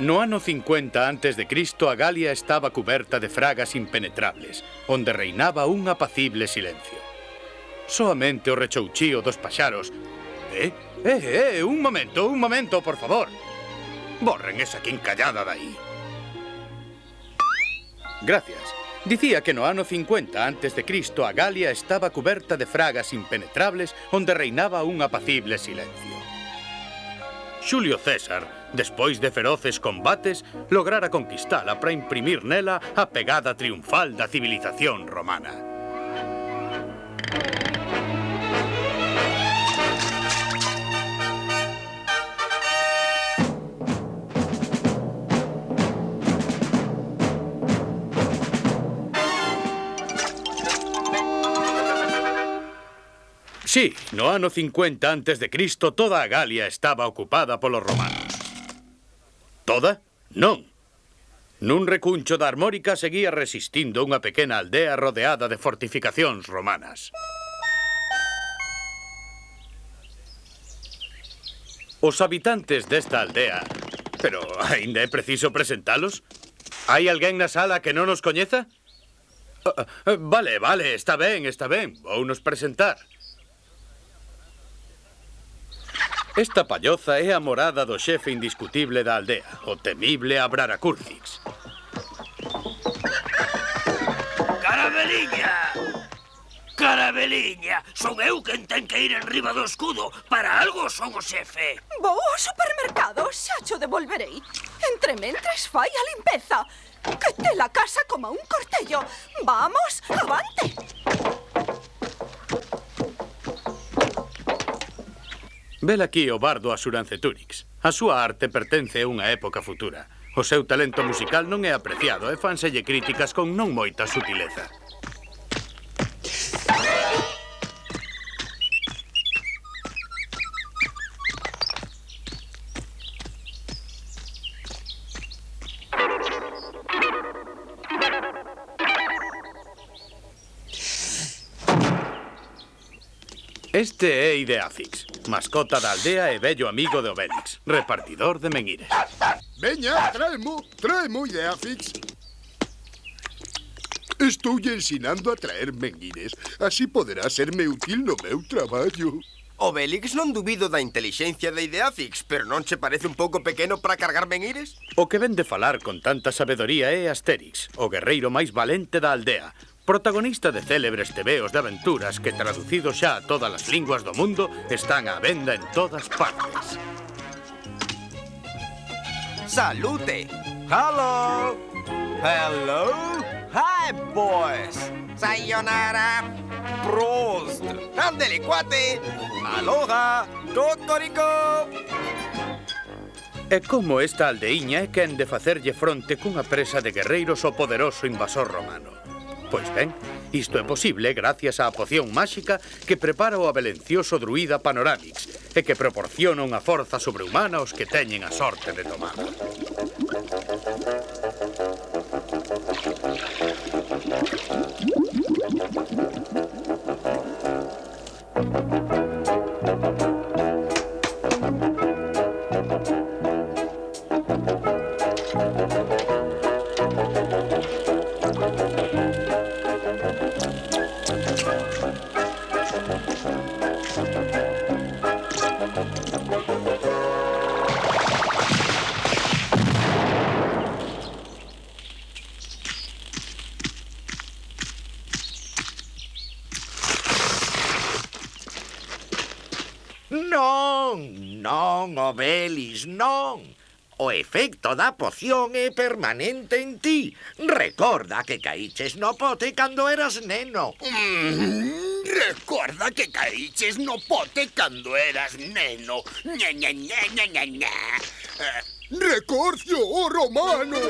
No ano 50 a.C., a Galia estaba cuberta de fragas impenetrables, onde reinaba un apacible silencio. Soamente o rechouchío dos paxaros... Un momento, por favor. Borren esa quincallada dai. Gracias. Dicía que no ano 50 a.C. a Galia estaba cuberta de fragas impenetrables onde reinaba un apacible silencio. Xulio César, despois de feroces combates, lograra conquistala para imprimir nela a pegada triunfal da civilización romana. Sí, no ano 50 a.C. toda a Galia estaba ocupada polos romanos. Toda? Non. Nun recuncho da Armórica seguía resistindo unha pequena aldea rodeada de fortificacións romanas. Os habitantes desta aldea... Pero, aínda é preciso presentalos? Hai alguén na sala que non os coñeza? Vale, está ben. Vounos presentar. Esta palloza é a morada do xefe indiscutible da aldea, o temible Abraracurcix. Carabeliña! Son eu quen ten que ir enriba do escudo. Para algo son o xefe. Vou ao supermercado, xa cho devolverei. Entrementres fai a limpeza. Que te la casa como un cortello. Vamos, avante! Vel aquí o bardo Asuranceturix. A súa arte pertence a unha época futura. O seu talento musical non é apreciado e fanselle críticas con non moita sutileza. Este é Ideafix, mascota da aldea e vello amigo de Obélix, repartidor de menguires. Veña, traemo Ideafix. Estoulle ensinando a traer menguires. Así poderá serme útil no meu traballo. Obélix non dubido da intelixencia de Ideafix, pero non che parece un pouco pequeno para cargar menguires? O que ven de falar con tanta sabedoría é Astérix, o guerreiro máis valente da aldea, protagonista de célebres tebeos de aventuras que, traducidos xa a todas as linguas do mundo, están á venda en todas partes. Salute! Hello! Hi, boys! Sayonara! Prost! Ándele, cuate! Aloha! Cocorico! E como esta aldeiña é quen de facerlle fronte cunha presa de guerreiros ao poderoso invasor romano. Pois ben, isto é posible gracias á poción máxica que prepara o abelencioso druida Panoramix e que proporciona unha forza sobrehumana aos que teñen a sorte de tomala. Non, Obélix, non. O efecto da poción é permanente en ti. Recorda que caíches no pote cando eras neno. Recorda que caíches no pote cando eras neno. Recorcio o romano.